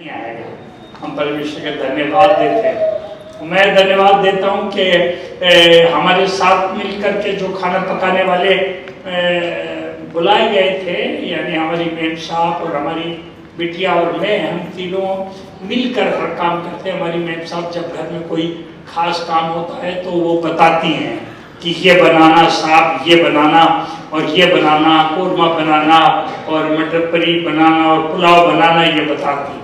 नहीं आएगा। हम परमेश्वर के धन्यवाद देते हैं। मैं धन्यवाद देता हूँ कि हमारे साथ मिलकर के जो खाना पकाने वाले बुलाए गए थे, यानी हमारी मेम साहब और हमारी बिटिया और मैं, हम तीनों मिलकर हर काम करते हैं। हमारी मेम साहब जब घर में कोई खास काम होता है तो वो बताती हैं कि ये बनाना साहब, ये बनाना और ये बनाना, कोरमा बनाना और मटर पनीर बनाना और पुलाव बनाना, ये बताती है।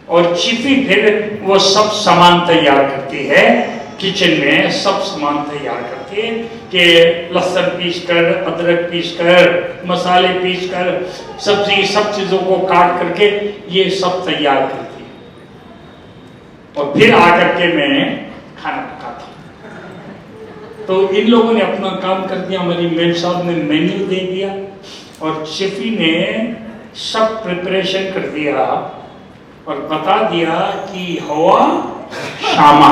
और चिफी फिर वो सब सामान तैयार करती है, किचन में सब सामान तैयार करती है कि लहसुन पीस कर, अदरक पीस कर, मसाले पीस कर, सब्जी, सब चीज़ों को काट करके ये सब तैयार करती है। और फिर आकर के मैं खाना पकाता हूँ। तो इन लोगों ने अपना काम कर दिया। हमारी मेम साहब ने मेन्यू दे दिया और शेफी ने सब प्रिपरेशन कर दिया और बता दिया कि हवा शामा,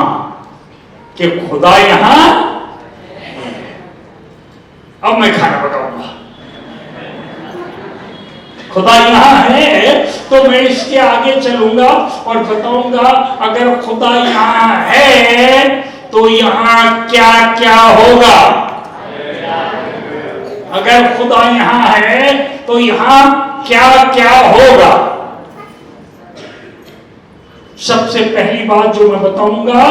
कि खुदा यहाँ है। अब मैं खाना बताऊंगा। खुदा यहाँ है तो मैं इसके आगे चलूंगा और बताऊंगा अगर खुदा यहाँ है तो यहाँ क्या क्या होगा। अगर खुदा यहाँ है तो यहाँ क्या क्या होगा। सबसे पहली बात जो मैं बताऊंगा,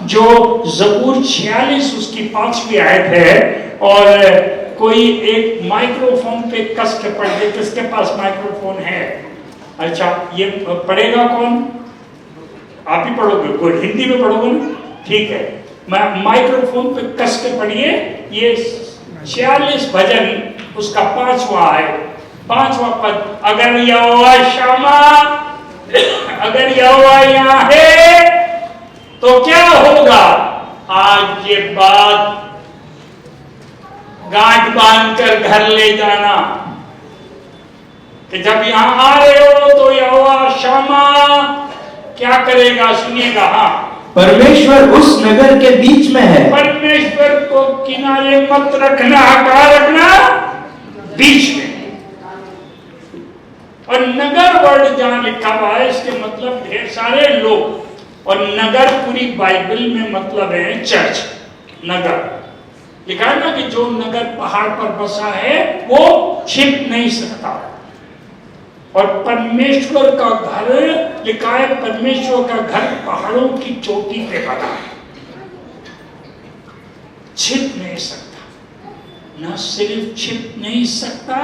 जो ज़बूर 46 उसकी 5वीं आयत है, और कोई एक माइक्रोफोन पे कस के पढ़ दे। किसके पास माइक्रोफोन है? अच्छा, ये पढ़ेगा कौन? आप ही पढ़ोगे? कोई हिंदी में पढ़ोगे ना? ठीक है, मैं माइक्रोफोन पे कस के पढ़िए। ये 46 भजन उसका 5वां है, 5वां पद। अगर यहोवा शमा, अगर यहोवा यहाँ है तो क्या होगा। आज ये बात गांठ बांधकर घर ले जाना कि जब यहां आ रहे हो तो यहोवा शमा क्या करेगा। सुनिएगा। हाँ, परमेश्वर उस नगर के बीच में है। परमेश्वर को किनारे मत रखना, कहाँ रखना? बीच में। और नगर वर्ड जहां लिखा हुआ है इसके मतलब ढेर सारे लोग, और नगर पूरी बाइबल में मतलब है चर्च। नगर लिखा है ना कि जो नगर पहाड़ पर बसा है वो छिप नहीं सकता। और परमेश्वर का घर लिखा है, परमेश्वर का घर पहाड़ों की चोटी पे बना है, छिप नहीं सकता। न सिर्फ छिप नहीं सकता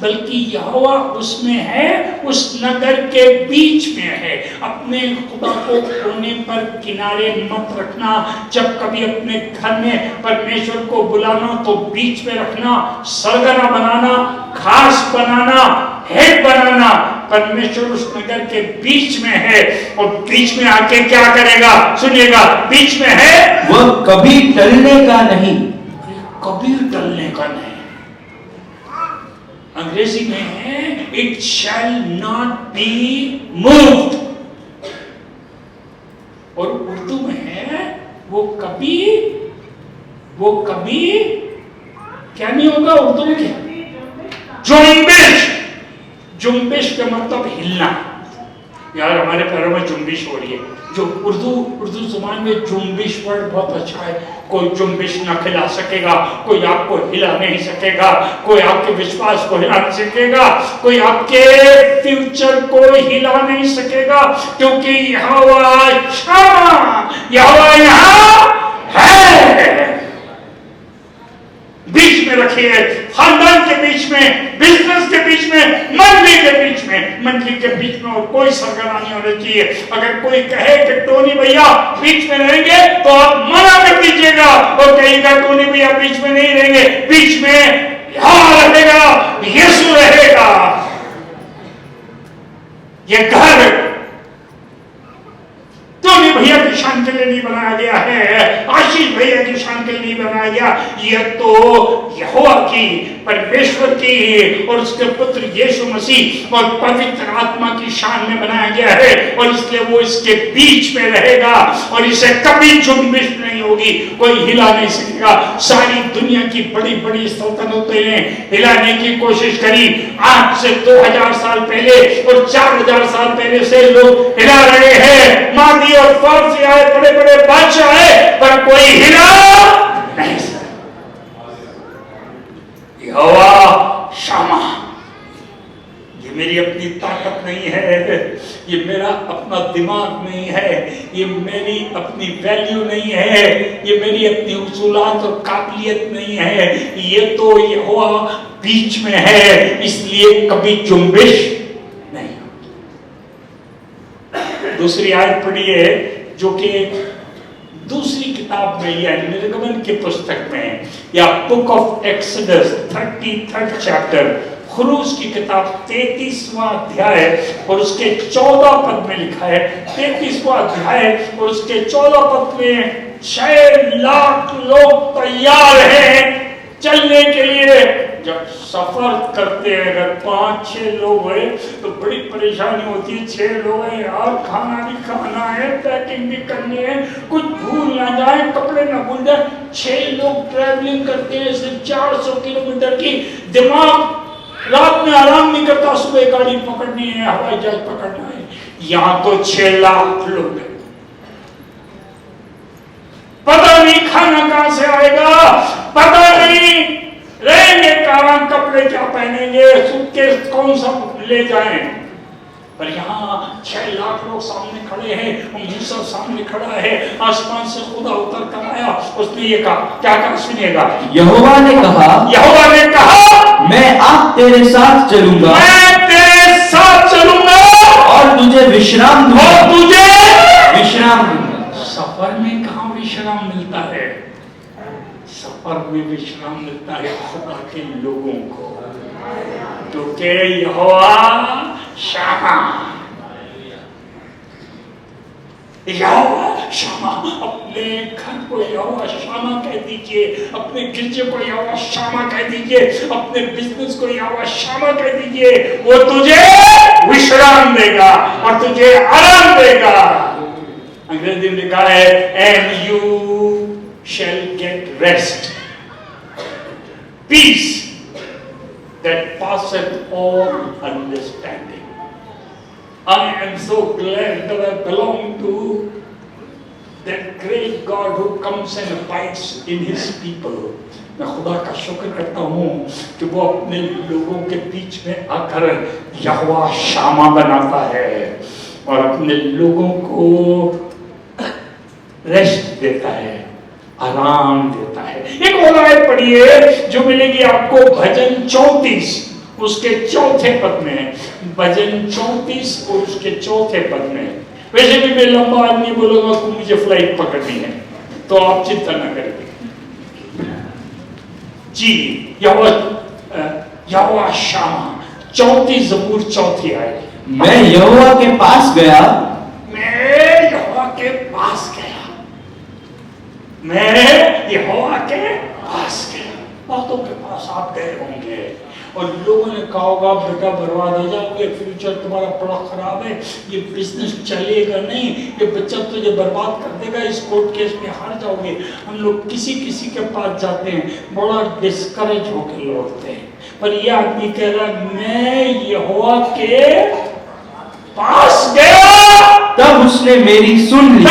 बल्कि यहोवा उसमें है, उस नगर के बीच में है। अपने खुदा को कोने पर किनारे मत रखना। जब कभी अपने घर में परमेश्वर को बुलाना तो बीच में रखना, सरगना बनाना, खास बनाना, हेड बनाना। परमेश्वर उस नगर के बीच में है और बीच में आके क्या करेगा? सुनिएगा, बीच में है, वह कभी टलने का नहीं। कभी टलने का नहीं। अंग्रेजी में है it shall not be moved, और उर्दू में है वो कभी क्या नहीं होगा। उर्दू में क्या? जुम्बिश। जुम्बिश का मतलब हिलना। यार हमारे पैरों में जुम्बिश हो रही है। जो उर्दू जुबान में जुम्बिश वर्ड बहुत अच्छा है। कोई जुम्बिश ना खिला सकेगा, कोई आपको हिला नहीं सकेगा, कोई आपके विश्वास को हिला नहीं सकेगा, कोई आपके फ्यूचर को हिला नहीं सकेगा, क्योंकि यहोवा यहाँ है। बीच में रखिए, खानदान के बीच में, बिजनेस के बीच में, मंडली के बीच में। मंडली के बीच में और कोई सरगना नहीं होना चाहिए। अगर कोई कहे कि टोनी भैया बीच में रहेंगे तो आप मना कर दीजिएगा और कहेगा टोनी भैया बीच में नहीं रहेंगे। बीच में यहोवा रहेगा, यीशु रहेगा। ये घर टोनी भैया की शान के लिए नहीं बनाया गया है, आशीष भैया की शान के लिए नहीं बनाया गया, यह तो यहोवा की, परमेश्वर की और उसके पुत्र यीशु मसीह और पवित्र आत्मा की शान में बनाया गया है। और इसलिए वो इसके बीच में रहेगा और इसे कभी जुम्बिश नहीं होगी, कोई हिला नहीं सकेगा। सारी दुनिया की बड़ी बड़ी सल्तनतें ने हिलाने की कोशिश करी, आज से 2000 साल पहले और 4000 साल पहले से लोग हिला रहे हैं, मादी और फारसी आए, बड़े बड़े बादशाह आए, पर कोई हिला नहीं सका। यहोवा शामा, ये मेरी अपनी ताकत नहीं है, ये मेरा अपना दिमाग नहीं है, ये मेरी अपनी वैल्यू नहीं है, ये मेरी अपनी उसूलात और काबिलियत नहीं है, ये तो यहोवा बीच में है, इसलिए कभी जुम्बिश नहीं। दूसरी आयत पढ़ी है जो कि दूसरी किताब में या निर्गमन की पुस्तक में या book of Exodus 33rd chapter, खुरूज की किताब 33वां अध्याय और उसके 14 पद में लिखा है। 33वां अध्याय और उसके 14 पद में 6 लाख लोग तैयार हैं चलने के लिए। जब सफर करते हैं अगर 5-6 लोग हुए तो बड़ी परेशानी होती है। 6 लोग हैं यार, खाना भी खाना है, पैकिंग भी करनी है, कुछ भूल ना जाए, कपड़े ना भूल जाए। 6 लोग ट्रैवलिंग करते हैं सिर्फ 400 किलोमीटर की। दिमाग रात में आराम नहीं करता, सुबह गाड़ी पकड़नी है, हवाई जहाज पकड़ना है। यहाँ तो 6 लाख लोग हैं, पता नहीं खाना कहां से आएगा, पता नहीं रहेंगे कहां, कपड़े क्या पहनेंगे, सूटकेस कौन सा ले जाएं। पर यहाँ 6 लाख लोग सामने खड़े हैं, मूसा सामने खड़ा है, आसमान से खुदा उतर कर आया। उसने ये कहा, क्या कहा सुनिएगा। यहोवा ने कहा, मैं आप तेरे साथ चलूंगा, मैं तेरे साथ चलूंगा और तुझे विश्राम दूंगा, सफर में कहाँ विश्राम मिलता है? सफर में विश्राम मिलता है खुदा के लोगों को, क्योंकि यहोवा शामा, यहोवा शामा। अपने घर को यहोवा शामा कह दीजिए, अपने गिरजे को यहोवा शामा कह दीजिए, अपने बिजनेस को यहोवा शामा कह दीजिए। वो तुझे विश्राम देगा और तुझे आराम देगा। अंग्रेजी में लिखा है and you shall get rest, peace that passeth all understanding. I am so glad that I belong to that great God who comes and abides in His people. मैं खुदा का शुक्र करता हूँ कि वो अपने लोगों के बीच में आकर यहोवा शामा बनाता है और अपने लोगों को रेस्ट देता है, आराम देता है। एक और आयत पढ़िए जो मिलेगी आपको भजन 34 उसके 4थे पद में। भजन 34 और उसके 4थे पद में। वैसे भी मैं लंबा आदमी बोलूंगा कि मुझे फ्लाइट पकड़नी है, तो आप चिंता न करें जी। यहोवा शामा, 34 ज़बूर 4थी आयत। मैं यहोवा के पास गया, मैं यहोवा के पास गया, मैं यहोवा के पास गया। बहुतों के पास आप गए होंगे और लोगों ने कहा होगा बेटा बर्बाद हो जाओगे, फ्यूचर तुम्हारा बड़ा खराब है, ये बिजनेस चलेगा नहीं, ये बच्चा तुझे बर्बाद कर देगा, इस कोर्ट केस में हार जाओगे। हम लोग किसी किसी के पास जाते हैं, बड़ा डिस्करेज होकर लौटते हैं। पर ये आदमी कह रहा मैं यहोवा के पास गया, तब उसने मेरी सुन ली,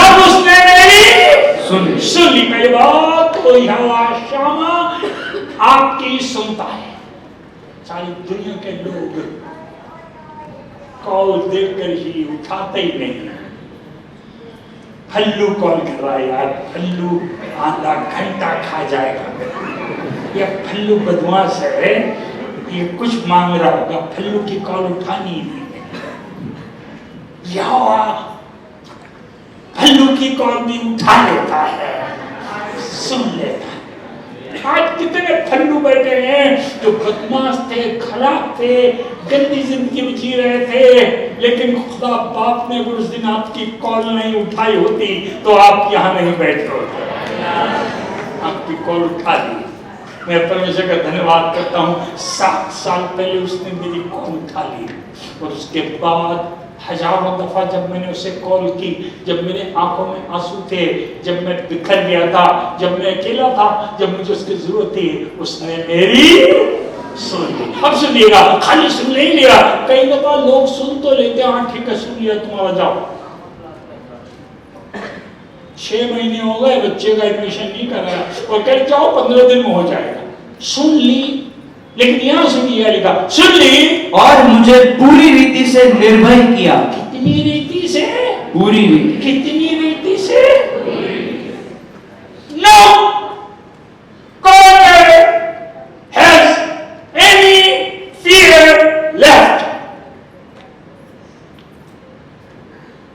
सुन ली। पहली बात तो यहोवा शामा आपकी सुनता है। सारी दुनिया के लोग कॉल देकर ही उठाते ही नहीं। फल्लू कॉल कर रहा है यार, फल्लू आधा घंटा खा जाएगा। ये फल्लू बदमाश है, ये कुछ मांग रहा होगा, फल्लू की कॉल उठानी ही नहीं। यहोवा फल्लू की कॉल भी उठा लेता है, सुन लेता है। आज कितने फल्लू बैठे हैं जो बदमाश थे, खराब थे, गंदी जिंदगी में जी रहे थे, लेकिन खुदा बाप ने उस दिन आपकी कॉल नहीं उठाई होती तो आप यहाँ नहीं बैठे होते। आपकी कॉल उठा दी। मैं परमेश्वर का धन्यवाद करता हूँ। 7 साल पहले उसने मेरी कॉल उठा ली और उसके बाद हजारों दफा जब मैंने उसे कॉल की, जब मेरे आंखों में आंसू थे, जब मैं बिखर गया था, जब मैं अकेला था, जब मुझे उसकी जरूरत थी, उसने मेरी सुन ली। अब सुनिएगा, खाली सुन नहीं लिया। कई दफा लोग सुन तो लेते हैं, हाँ ठीक है सुन लिया तुम्हारा, जाओ 6 महीने हो गए बच्चे का एडमिशन नहीं कराया और कह जाओ 15 दिन में हो जाएगा। सुन ली, लेकिन यहां सुनिए लिखा, सुन ली और मुझे पूरी रीति से निर्भय किया। कितनी रीति से? पूरी रीति। कितनी रीति से? No corner has any fear left.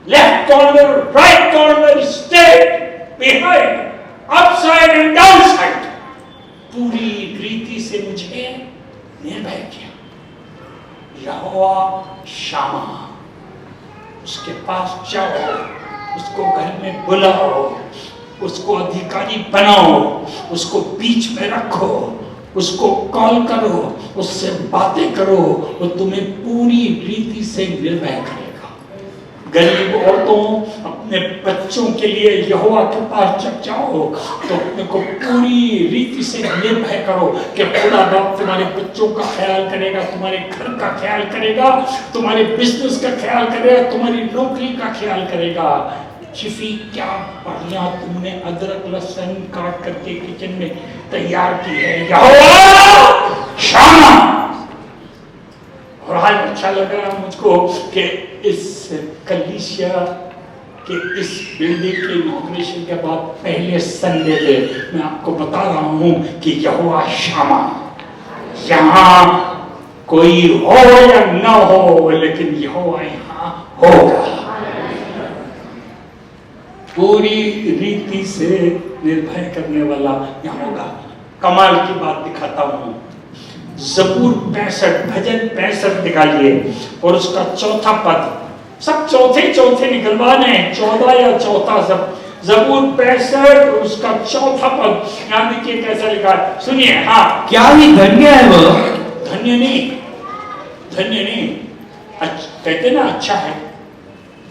Left corner, right corner, straight, behind, upside and downside. पूरी रीति से मुझे निर्भय किया। यहोवा शामा, उसके पास जाओ, उसको घर में बुलाओ, उसको अधिकारी बनाओ, उसको बीच में रखो, उसको कॉल करो, उससे बातें करो, वो तुम्हें पूरी रीति से निर्भय करेगा। गरीब औरतों, अपने बच्चों के लिए यहोवा के पास जब जाओ तो अपने को पूरी रीति से निर्भय करो कि खुदा बाप तुम्हारे बच्चों का ख्याल करेगा, तुम्हारे घर का ख्याल करेगा, तुम्हारे बिजनेस का ख्याल करेगा, तुम्हारी नौकरी का ख्याल करेगा। चिफी, क्या बढ़िया तुमने अदरक लहसुन काट करके किचन में तैयार की है, यहोवा शामा। और आज अच्छा लग रहा है मुझको कि इस कलीसिया के इस बिल्डिंग के इनॉग्रेशन के बाद पहले संडे पे मैं आपको बता रहा हूं कि यहोवा शामा, यहाँ कोई हो या न हो, लेकिन यहोवा यहाँ होगा। पूरी रीति से निर्भय करने वाला यहाँ होगा। कमाल की बात दिखाता हूं। ज़बूर 65, भजन 65 निकालिए और उसका चौथा पद, सब चौथे निकलवाने, 14 या चौथा सब। ज़बूर 65 उसका चौथा पद, यहाँ देखिए कैसा लिखा है, सुनिए। हाँ, क्या ही धन्य है वह। धन्य नहीं, कहते ना अच्छा है,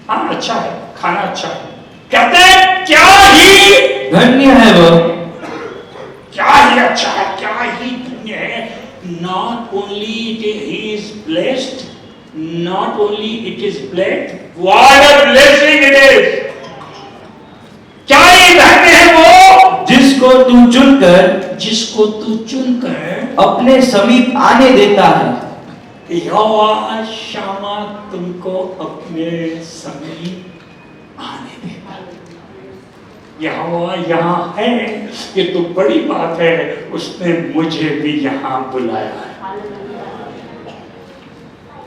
हाँ अच्छा है, खाना अच्छा है, कहते हैं क्या ही धन्य है वह, क्या ही अच्छा है, क्या ही धन्य है। Not only he is blessed, not only it is blessed, what a blessing it is. क्या ही धन्य है वो जिसको तू चुनकर अपने समीप आने देता है। यहोवा शामा तुमको अपने समीप आने देता है। यहोवा यहाँ है, ये तो बड़ी बात है। उसने मुझे भी यहाँ बुलाया है।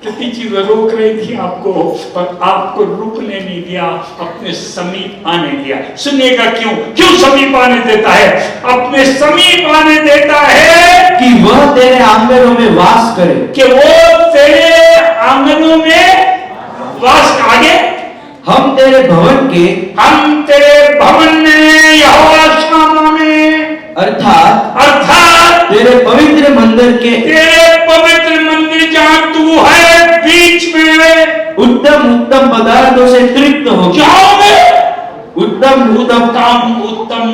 कितनी चीजें रोक रही थी आपको, पर आपको रुकने नहीं दिया, अपने समीप आने दिया। सुनिएगा क्यों समीप आने देता है? अपने समीप आने देता है कि वह तेरे आंगनों में वास करे, कि वो तेरे आंगनों में वास। आगे, हम तेरे भवन में यहोवा शामा में, अर्थात तेरे पवित्र मंदिर जहाँ तू है बीच में उत्तम पदार्थों से तृप्त हो। क्या उत्तम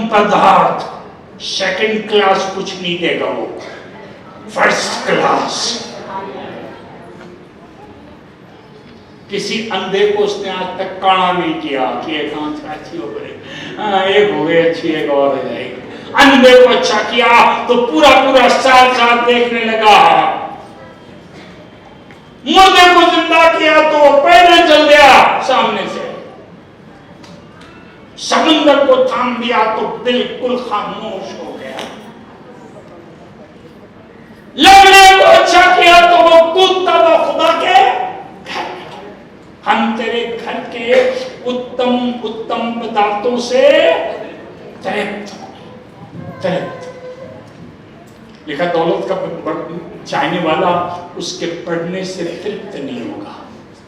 पदार्थ। सेकंड क्लास कुछ नहीं देगा वो, फर्स्ट क्लास। किसी अंधे को उसने आज तक काड़ा नहीं किया कि एक आंख अच्छी हो गई, एक हो गई अच्छी, एक और हो जाएगी। अंधे को अच्छा किया तो पूरा साथ देखने लगा। मुर्दे को जिंदा किया तो पैदल चल गया सामने से। समुद्र को थाम दिया तो बिल्कुल खामोश हो गया। लड़ने को अच्छा किया तो वो कूदता हुआ खुदा के घर। हम तेरे घर के उत्तम पदार्थों से तृप्त। लिखा दौलत का चाहने वाला उसके बढ़ने से तृप्त नहीं होगा।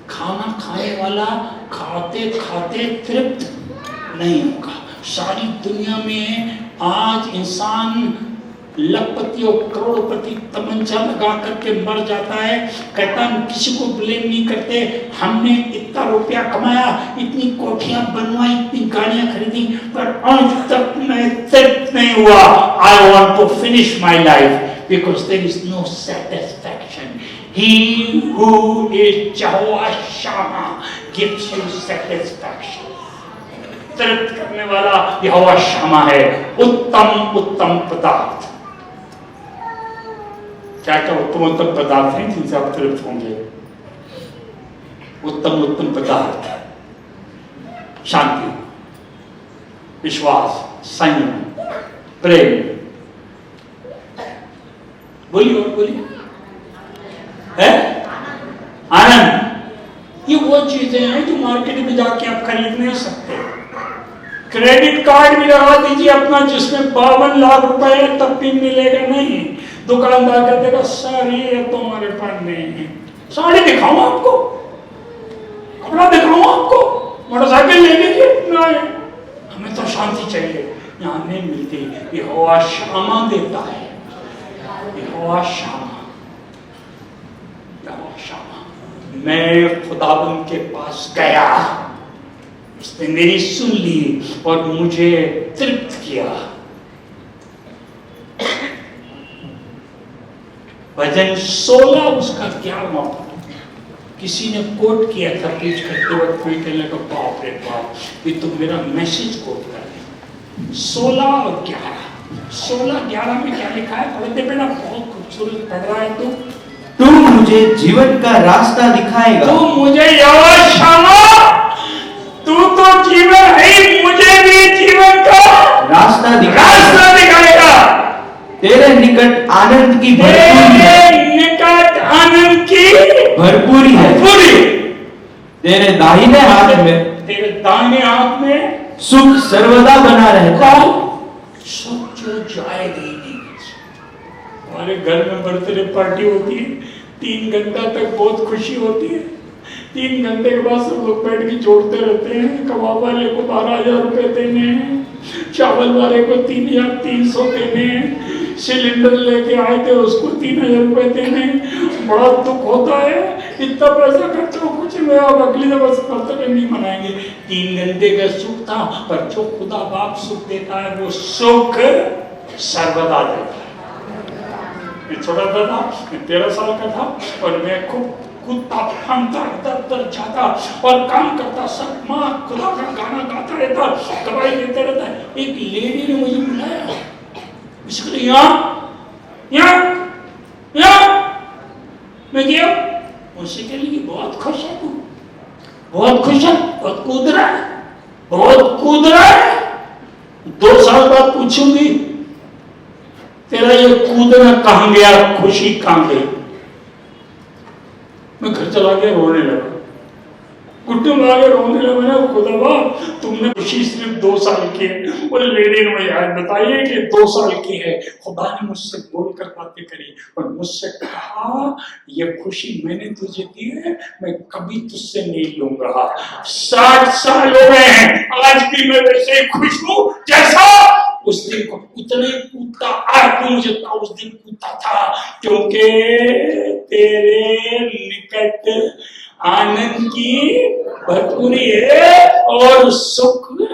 खाना खाने वाला खाते खाते तृप्त नहीं होगा। सारी दुनिया में आज इंसान लखपति और करोड़पति तमंचा लगा करके मर जाता है, कहता हम किसी को ब्लेम नहीं करते, हमने इतना रुपया कमाया, इतनी कोठियां बनवाई, इतनी गाड़ियां खरीदी, पर आज तक मैं तृप्त नहीं हुआ। I want to finish my life because there is no satisfaction. He who is Jehovah Shammah gives you satisfaction. तृप्त करने वाला यहोवा शामा है। उत्तम उत्तम पदार्थ, क्या क्या उत्तम उत्तम पदार्थ हैं जिनसे आप तृप्त होंगे? उत्तम उत्तम पदार्थ, शांति, विश्वास, संयम, प्रेम। बोलिए और बोलिए। है आनंद। ये वो चीजें हैं जो मार्केट में जाके आप खरीद नहीं सकते। क्रेडिट कार्ड भी लगा दीजिए अपना जिसमें 52 लाख रुपए है तब भी मिलेगा नहीं। दुकानदार कह देगा सर ये तो हमारे पास नहीं है। साड़ी दिखाऊं आपको, कपड़ा दिखाऊं आपको, मोटरसाइकिल ले लीजिए, नहीं हमें तो शांति चाहिए, यहाँ नहीं मिलती। यहोवा शामा देता है, यहोवा शामा। मैं खुदाबंद के पास गया, उसने मेरी सुन ली और मुझे तृप्त किया। भजन 16 उसका 11वां पद। किसी ने कोट किया था प्रीच करते वक्त, कोई कहने लगा बाप रे बाप ये तो मेरा मैसेज कोट कर रहे। 16 और 11, 16-11 में क्या लिखा है? पढ़ते बेटा, बहुत खूबसूरत पढ़ रहा है तू मुझे जीवन का रास्ता दिखाएगा। तू मुझे यहोवा शामा, तू तो जीवन है, मुझे भी जीवन का रास्ता दिखाएगा। तेरे निकट आनंद की भरपूरी है। तेरे दाहिने हाथ में सुख सर्वदा बना रहता है। सुख जो जाएगा ही नहीं। हमारे घर में बर्थडे पार्टी होती है, 3 घंटा तक बहुत खुशी होती है। 3 घंटे के बाद सब लोग बैठ के जोड़ते रहते हैं। कबाब वाले को 12,000 रुपए देने हैं, चावल वाले को 3,300 देने हैं, सिलेंडर लेके आए थे उसको 3,000 रुपए देने। बड़ा दुख होता है, इतना पैसा खर्च हो कुछ नहीं, अब अगली दफा बर्थडे नहीं मनाएंगे। 3 घंटे का सुख था, पर जो खुदा बाप सुख देता है वो सुख सर्वदा देता है। मैं छोटा था, मैं 13 साल का था और मैं खूब कूदता फांदता इधर जाता और काम करता, सब माँ खुदा का गाना गाता रहता, गवाही देता रहता। एक लेडी ने मुझे बुलाया, उसके यहाँ मैं गया, उससे कह ली बहुत खुश है तू, बहुत खुश है, बहुत कूद रहा है, बहुत कूद रहा है। 2 साल बाद पूछूंगी तेरा ये कूदना कहां गया, खुशी कहां गई? मैं घर चला गया, रोने लगा, घुटने लगा के रोने लगा। मैंने खुदा बाप तुमने खुशी सिर्फ 2 साल की है। और लेडी ने मुझे आज बताइए कि 2 साल की है। खुदा ने मुझसे बोलकर बातें करी और मुझसे कहा ये खुशी मैंने तुझे दी है, मैं कभी तुझसे नहीं लूंगा। 60 साल हो गए हैं, आज भी मैं वैसे ही खुश हूं जैसा उस दिन को उतने कूदता, आज भी मुझे उस दिन कूदता था, क्योंकि तेरे निकट आनंद की भरपूरी है और सुख में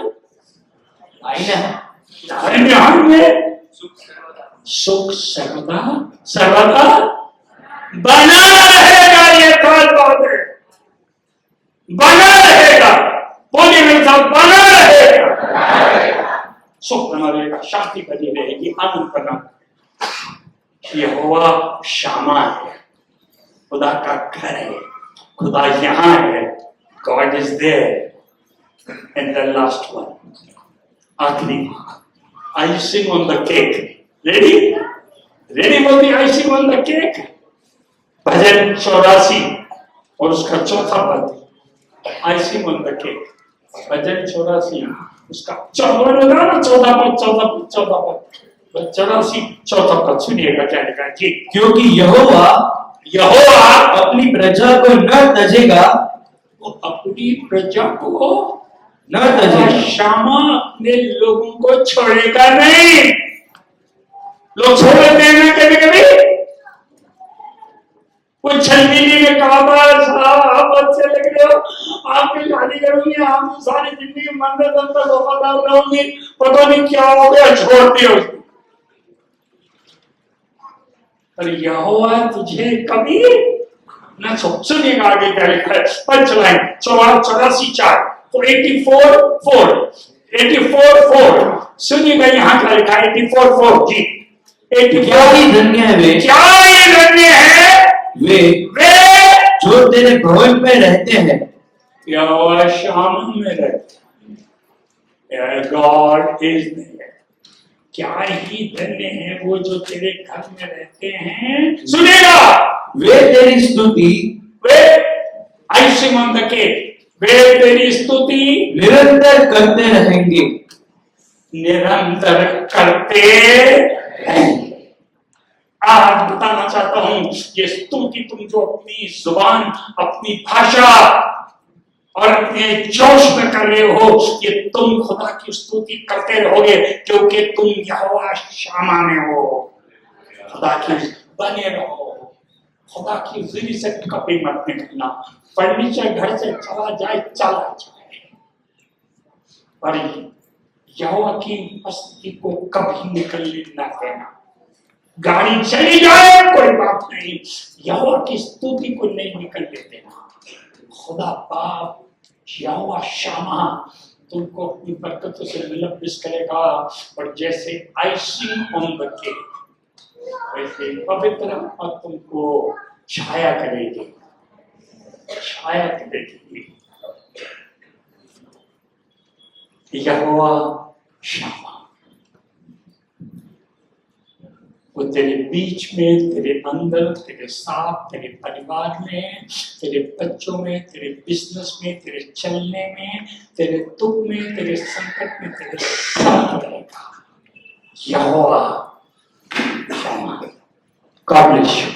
सुख सर्वदा सर्वदा बना रहेगा। ये खास बात है, बना रहेगा। बोलिए मेरे साथ, बना रहेगा। सुख बना रहेगा, शांति बनी रहेगी, आनंद बना। यहोवा शामा है, खुदा का घर है, खुदा यहाँ है। God is there. And the last one, आखिरी, icing on the cake. Ready? Ready for the icing on the cake? भजन 84 और उसका 4था पद, icing on the cake। भजन 84 उसका 14 पद, 84 चौथा पद सुनिएगा क्या लिखा है जी। क्योंकि यहोवा अपनी प्रजा को न तजेगा, वो अपनी प्रजा को न तजेगा। शामा अपने लोगों को छोड़ेगा नहीं। लोग छोड़ देते हैं ना कभी कभी। वो छलनीली ने कहा था साहब आप अच्छे लग रहे हो, आपकी शादी करूंगी, आप सारी जिंदगी मंदिर तक वफादार रहूंगी, पता नहीं क्या हो गया, छोड़ दिया उसको। पर यहोवा तुझे कभी न छोड़। सुनिएगा आगे क्या लिखा है, पंचलाइन 84:4 तो 84:4 सुनिएगा यहाँ क्या लिखा है 84:4 जी। 84 क्या ही धन्य है वे, क्या ही धन्य है वे जो तेरे भवन में रहते हैं। यहोवा शाम में रहते हैं। God is there. क्या ही धन्य है वो जो तेरे घर में रहते हैं। सुनेगा वे तेरी स्तुति, वे आइसिंग ऑन द केक, वे तेरी स्तुति निरंतर करते रहेंगे, निरंतर करते रहेंगे। आज बताना चाहता हूं ये स्तुति तुम जो अपनी जुबान, अपनी भाषा और अपने जोश में कर रहे हो, ये तुम खुदा की स्तुति करते रहोगे क्योंकि तुम यहोवा शामा में हो। खुदा की बने रहो, खुदा की जिंदगी से कभी मत निकलना। फर्नीचर घर से चला जाए चला जाए, पर यहोवा की उपस्थिति को कभी निकलने न देना। गाड़ी चली जाए कोई बात नहीं, यहोवा की स्तुति को नहीं निकलने देना। खुदा बाप यहोवा शामा तुमको अपनी बरकतों से मुलब्बिस करेगा, और जैसे आइसिंग ऑन द केक वैसे पवित्र आत्मा तुमको छाया करेगी, छाया करेगी। यहोवा शामा वो तेरे बीच में, तेरे अंदर, तेरे साथ, तेरे परिवार में, तेरे बच्चों में, तेरे बिजनेस में, तेरे चलने में, तेरे दुख में, तेरे संकट में, तेरे साथ रहेगा। Jehovah Shammah. God bless you.